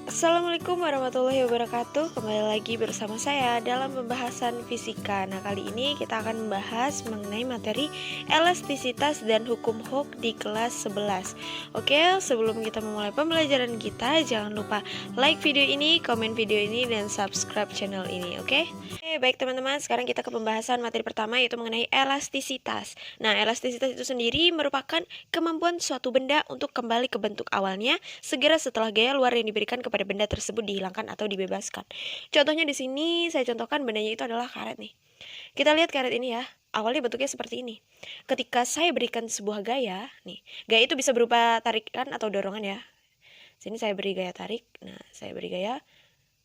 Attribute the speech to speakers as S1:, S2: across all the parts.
S1: Assalamualaikum warahmatullahi wabarakatuh. Kembali lagi bersama saya dalam pembahasan fisika. Nah, kali ini kita akan membahas mengenai materi elastisitas dan hukum Hooke di kelas 11. Oke, sebelum kita memulai pembelajaran kita, jangan lupa like video ini, komen video ini, dan subscribe channel ini, oke? Baik teman-teman, sekarang kita ke pembahasan materi pertama, yaitu mengenai elastisitas. Nah, elastisitas itu sendiri merupakan kemampuan suatu benda untuk kembali ke bentuk awalnya segera setelah gaya luar yang diberikan kepada benda tersebut dihilangkan atau dibebaskan. Contohnya di sini saya contohkan bendanya itu adalah karet nih. Kita lihat karet ini ya. Awalnya bentuknya seperti ini. Ketika saya berikan sebuah gaya, nih, gaya itu bisa berupa tarikan atau dorongan ya. Sini saya beri gaya tarik. Nah, saya beri gaya,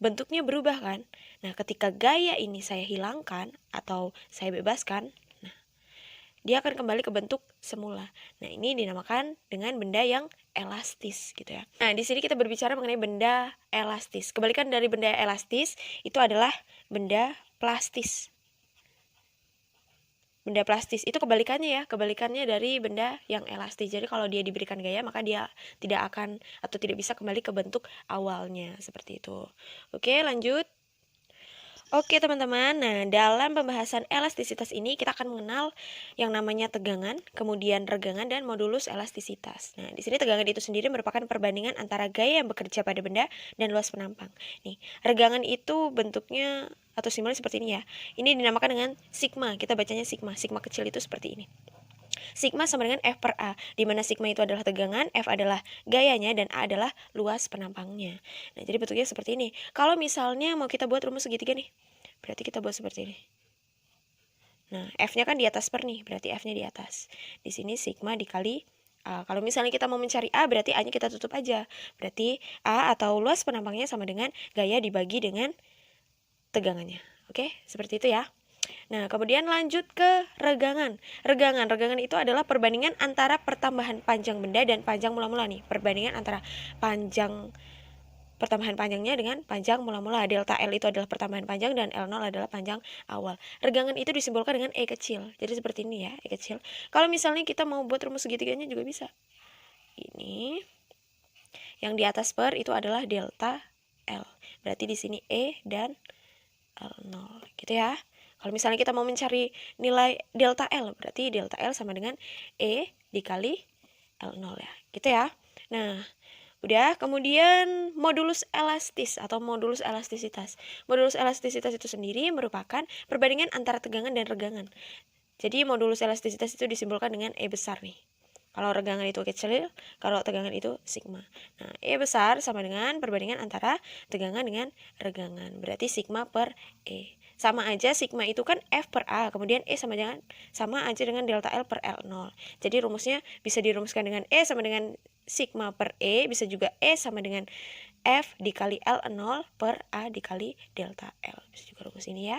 S1: bentuknya berubah kan. Nah, ketika gaya ini saya hilangkan atau saya bebaskan, dia akan kembali ke bentuk semula. Nah, ini dinamakan dengan benda yang elastis gitu ya. Nah, di sini kita berbicara mengenai benda elastis. Kebalikan dari benda elastis itu adalah benda plastis. Benda plastis itu kebalikannya ya, kebalikannya dari benda yang elastis. Jadi kalau dia diberikan gaya, maka dia tidak akan atau tidak bisa kembali ke bentuk awalnya, seperti itu. Oke, lanjut. Oke teman-teman, nah dalam pembahasan elastisitas ini kita akan mengenal yang namanya tegangan, kemudian regangan, dan modulus elastisitas. Nah, di sini tegangan itu sendiri merupakan perbandingan antara gaya yang bekerja pada benda dan luas penampang. Nih, regangan itu bentuknya atau simbolnya seperti ini ya. Ini dinamakan dengan sigma, kita bacanya sigma. Sigma kecil itu seperti ini. Sigma sama dengan F per A, di mana sigma itu adalah tegangan, F adalah gayanya, dan A adalah luas penampangnya. Nah, jadi bentuknya seperti ini. Kalau misalnya mau kita buat rumus segitiga nih, berarti kita buat seperti ini. Nah, F-nya kan di atas per nih, berarti F-nya di atas. Di sini sigma dikali A. Kalau misalnya kita mau mencari A, berarti A-nya kita tutup aja. Berarti A atau luas penampangnya sama dengan gaya dibagi dengan tegangannya. Oke, seperti itu ya. Nah, kemudian lanjut ke regangan. Regangan itu adalah perbandingan antara pertambahan panjang benda dan panjang mula-mula nih. Perbandingan antara pertambahan panjangnya dengan panjang mula-mula. Delta L itu adalah pertambahan panjang dan L0 adalah panjang awal. Regangan itu disimbolkan dengan E kecil. Jadi seperti ini ya, E kecil. Kalau misalnya kita mau buat rumus segitiganya juga bisa. Ini yang di atas per itu adalah delta L. Berarti di sini E dan L0 gitu ya. Kalau misalnya kita mau mencari nilai delta L, berarti delta L sama dengan E dikali L0 ya, gitu ya. Nah, udah, kemudian modulus elastis atau modulus elastisitas. Modulus elastisitas itu sendiri merupakan perbandingan antara tegangan dan regangan. Jadi modulus elastisitas itu disimbolkan dengan E besar nih. Kalau regangan itu kecil, kalau tegangan itu sigma. Nah, E besar sama dengan perbandingan antara tegangan dengan regangan. Berarti sigma per E. Sama aja sigma itu kan F per A, kemudian E sama aja dengan delta L per L0. Jadi rumusnya bisa dirumuskan dengan E sama dengan sigma per E, bisa juga E sama dengan F dikali L0 per A dikali delta L. Bisa juga rumus ini ya.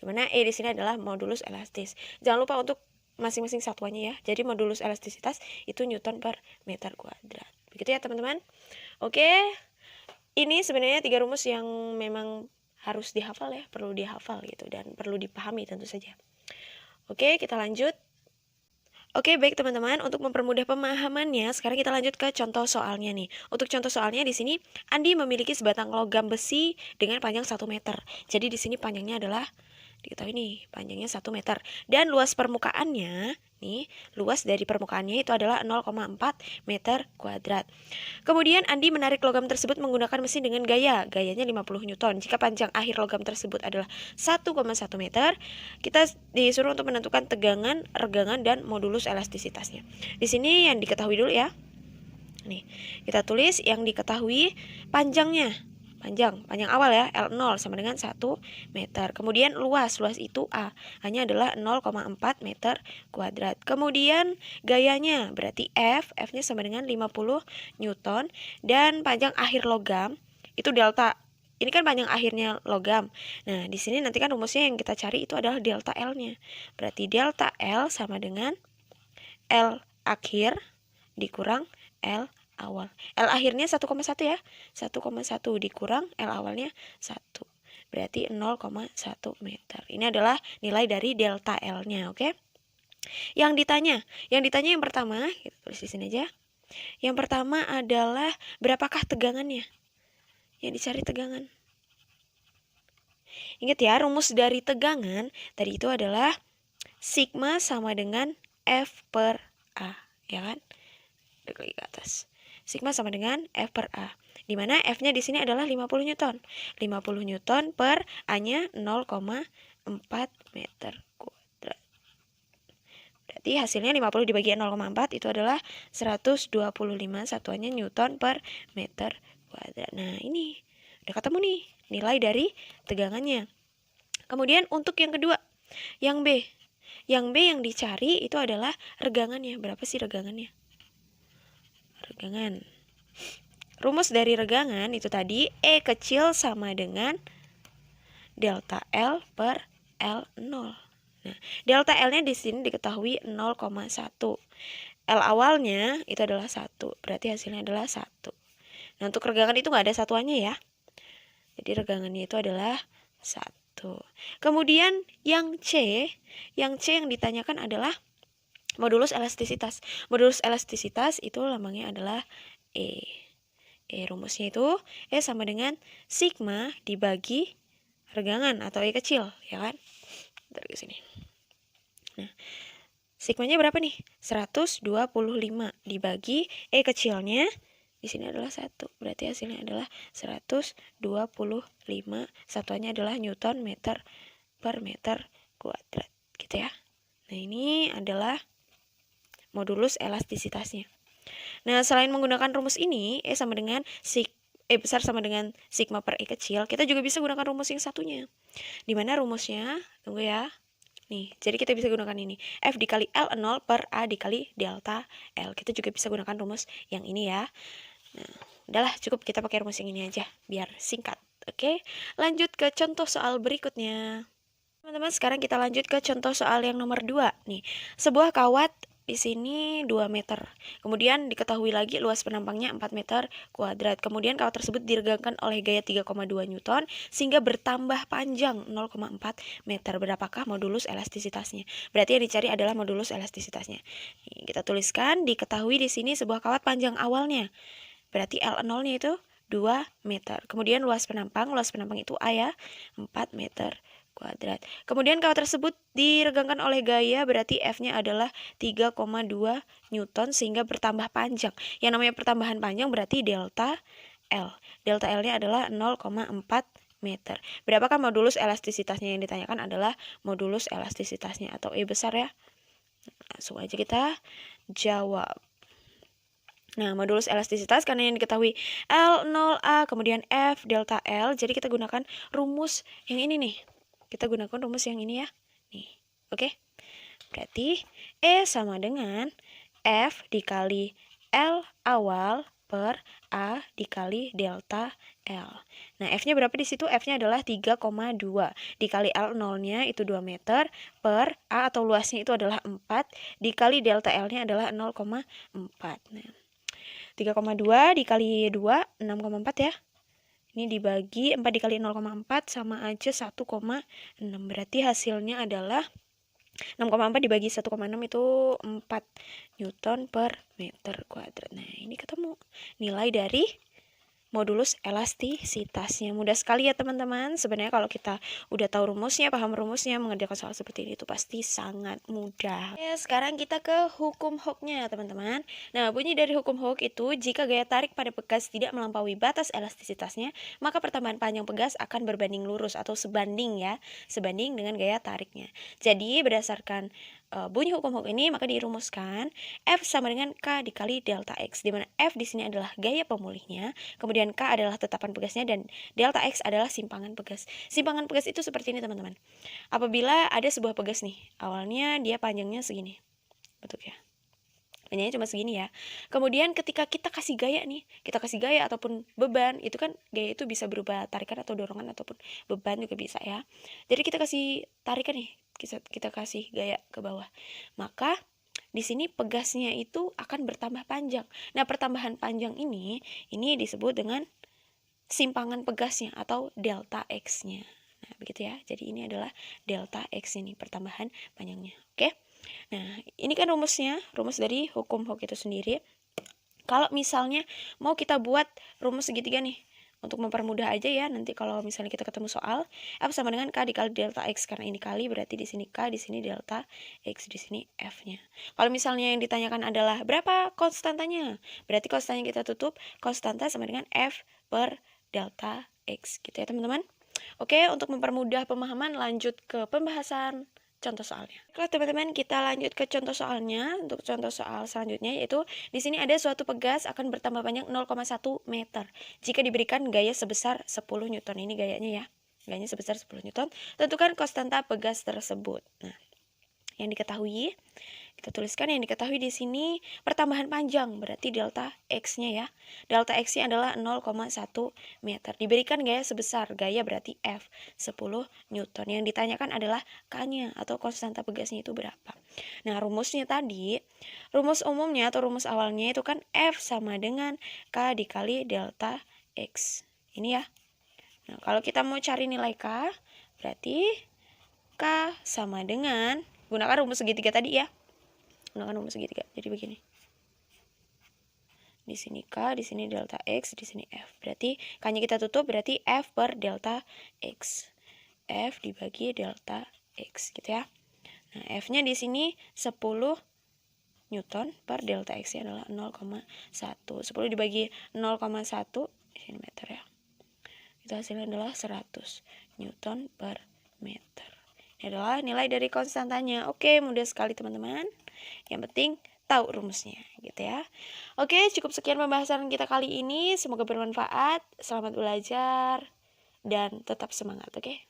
S1: Dimana E di sini adalah modulus elastis. Jangan lupa untuk masing-masing satuannya ya. Jadi modulus elastisitas itu Newton per meter kuadrat. Begitu ya teman-teman. Oke, ini sebenarnya 3 rumus yang memang harus dihafal ya, perlu dihafal gitu, dan perlu dipahami tentu saja. Oke, kita lanjut. Oke, baik teman-teman, untuk mempermudah pemahamannya, sekarang kita lanjut ke contoh soalnya nih. Untuk contoh soalnya di sini, Andi memiliki sebatang logam besi dengan panjang 1 meter. Jadi di sini panjangnya adalah, diketahui nih, panjangnya 1 meter. Dan luas permukaannya, nih, luas dari permukaannya itu adalah 0,4 meter kuadrat. Kemudian Andi menarik logam tersebut menggunakan mesin dengan gayanya 50 Newton. Jika panjang akhir logam tersebut adalah 1,1 meter, kita disuruh untuk menentukan tegangan, regangan, dan modulus elastisitasnya. Di sini yang diketahui dulu ya. Nih, kita tulis yang diketahui panjang awal ya, L0 sama dengan 1 meter. Kemudian luas itu A, hanya adalah 0,4 meter kuadrat. Kemudian gayanya, berarti F-nya sama dengan 50 Newton. Dan panjang akhir logam, itu delta. Ini kan panjang akhirnya logam. Nah, di sini nanti kan rumusnya yang kita cari itu adalah delta L-nya. Berarti delta L sama dengan L akhir dikurang L awal. L akhirnya 1,1 ya. 1,1 dikurang L awalnya 1. Berarti 0,1 meter. Ini adalah nilai dari delta L-nya, oke? Yang ditanya yang pertama, kita tulis di sini aja. Yang pertama adalah berapakah tegangannya? Yang dicari tegangan. Ingat ya, rumus dari tegangan tadi itu adalah sigma sama dengan F per A, ya kan? Balik lagi ke atas. Sigma sama dengan F per A. Di mana F-nya di sini adalah 50 Newton. 50 Newton per A-nya 0,4 meter kuadrat. Berarti hasilnya 50 dibagi 0,4 itu adalah 125 satuannya Newton per meter kuadrat. Nah, ini udah ketemu nih nilai dari tegangannya. Kemudian untuk yang kedua, yang B. Yang B yang dicari itu adalah regangannya. Berapa sih regangannya? Regangan. Rumus dari regangan itu tadi E kecil sama dengan delta L per L0. Nah, delta L-nya di sini diketahui 0,1. L awalnya itu adalah 1, berarti hasilnya adalah 1. Nah, untuk regangan itu nggak ada satuannya ya. Jadi regangannya itu adalah 1. Kemudian yang C yang ditanyakan adalah modulus elastisitas. Modulus elastisitas itu lambangnya adalah E. Rumusnya itu E sama dengan sigma dibagi regangan atau E kecil, ya kan? Dari sini. Nah, sigmanya berapa nih? 125 dibagi E kecilnya di sini adalah 1. Berarti hasilnya adalah 125. Satuannya adalah Newton meter per meter kuadrat, gitu ya. Nah, ini adalah modulus elastisitasnya. Nah, selain menggunakan rumus ini, E sama dengan E besar sama dengan sigma per E kecil, kita juga bisa gunakan rumus yang satunya. Di mana rumusnya? Tunggu ya. Nih, jadi kita bisa gunakan ini. F dikali L0 per A dikali delta L. Kita juga bisa gunakan rumus yang ini ya. Nah, udahlah cukup kita pakai rumus yang ini aja, biar singkat. Oke, lanjut ke contoh soal berikutnya. Teman-teman, sekarang kita lanjut ke contoh soal yang nomor 2. Nih, sebuah kawat di sini 2 meter. Kemudian diketahui lagi luas penampangnya 4 meter kuadrat. Kemudian kawat tersebut diregangkan oleh gaya 3,2 Newton sehingga bertambah panjang 0,4 meter. Berapakah modulus elastisitasnya? Berarti yang dicari adalah modulus elastisitasnya. Nih, kita tuliskan diketahui di sini sebuah kawat panjang awalnya. Berarti L0-nya itu 2 meter. Kemudian luas penampang itu A ya, 4 meter kuadrat. Kemudian kawat tersebut diregangkan oleh gaya berarti F-nya adalah 3,2 Newton sehingga bertambah panjang. Yang namanya pertambahan panjang berarti delta L. Delta L-nya adalah 0,4 meter. Berapakah modulus elastisitasnya? Yang ditanyakan adalah modulus elastisitasnya atau E besar ya. Langsung aja kita jawab. Nah, modulus elastisitas karena yang diketahui L0A kemudian F delta L, jadi kita gunakan rumus yang ini nih. Kita gunakan rumus yang ini ya. Nih, oke? Berarti E sama dengan F dikali L awal per A dikali delta L. Nah, F-nya berapa di situ? F-nya adalah 3,2. Dikali L0-nya itu 2 meter per A atau luasnya itu adalah 4 dikali delta L-nya adalah 0,4. Nah, 3,2 dikali 2, 6,4 ya. Ini dibagi 4 dikali 0,4 sama aja 1,6. Berarti hasilnya adalah 6,4 dibagi 1,6 itu 4 Newton per meter kuadrat. Nah, ini ketemu nilai dari modulus elastisitasnya. Mudah sekali ya teman-teman. Sebenarnya kalau kita udah tahu rumusnya, paham rumusnya, mengerjakan soal seperti ini itu pasti sangat mudah. Ya, sekarang kita ke hukum Hooke-nya teman-teman. Nah, bunyi dari hukum Hooke itu jika gaya tarik pada pegas tidak melampaui batas elastisitasnya, maka pertambahan panjang pegas akan berbanding lurus atau sebanding ya, sebanding dengan gaya tariknya. Jadi berdasarkan bunyi hukum Hooke ini maka dirumuskan F sama dengan K dikali delta X, di mana F di sini adalah gaya pemulihnya, kemudian K adalah tetapan pegasnya dan delta X adalah simpangan pegas. Simpangan pegas itu seperti ini teman-teman. Apabila ada sebuah pegas nih, awalnya dia panjangnya segini, betul ya? Panjangnya cuma segini ya. Kemudian ketika kita kasih gaya nih, kita kasih gaya ataupun beban, itu kan gaya itu bisa berupa tarikan atau dorongan ataupun beban juga bisa ya. Jadi kita kasih tarikan nih, kita kasih gaya ke bawah. Maka di sini pegasnya itu akan bertambah panjang. Nah, pertambahan panjang ini disebut dengan simpangan pegasnya atau delta X-nya. Nah, begitu ya. Jadi ini adalah delta X ini, pertambahan panjangnya. Oke. Nah, ini kan rumusnya, rumus dari hukum Hooke itu sendiri. Kalau misalnya mau kita buat rumus segitiga nih, Untuk mempermudah aja ya, nanti kalau misalnya kita ketemu soal, F sama dengan K dikali delta X. Karena ini kali berarti di sini K, di sini delta X, di sini F-nya. Kalau misalnya yang ditanyakan adalah berapa konstantanya, berarti konstantanya kita tutup, konstanta sama dengan F per delta X. Gitu ya teman-teman. Oke, untuk mempermudah pemahaman lanjut ke pembahasan contoh soalnya. Oke teman-teman, kita lanjut ke contoh soalnya. Untuk contoh soal selanjutnya yaitu di sini ada suatu pegas akan bertambah panjang 0,1 meter jika diberikan gaya sebesar 10 Newton. Ini gayanya ya. Gayanya sebesar 10 Newton. Tentukan konstanta pegas tersebut. Nah, yang diketahui, kita tuliskan yang diketahui di sini pertambahan panjang, berarti delta X-nya ya. Delta X-nya adalah 0,1 meter. Diberikan gaya sebesar, gaya berarti F, 10 Newton. Yang ditanyakan adalah K-nya atau konstanta pegasnya itu berapa. Nah, rumusnya tadi, rumus umumnya atau rumus awalnya itu kan F sama dengan K dikali delta X. Ini ya. Nah, kalau kita mau cari nilai K, berarti K sama dengan, gunakan rumus segitiga tadi ya. Gunakan rumus segitiga. Jadi begini. Di sini K, di sini delta X, di sini F. Berarti K-nya kita tutup berarti F per delta X. F dibagi delta X gitu ya. Nah, F-nya di sini 10 Newton per delta X-nya adalah 0,1. 10 dibagi 0,1 di sini meter ya. Itu hasilnya adalah 100 Newton per meter. Ini adalah nilai dari konstantanya. Oke, mudah sekali teman-teman. Yang penting tahu rumusnya gitu ya. Oke, cukup sekian pembahasan kita kali ini. Semoga bermanfaat. Selamat belajar dan tetap semangat, oke?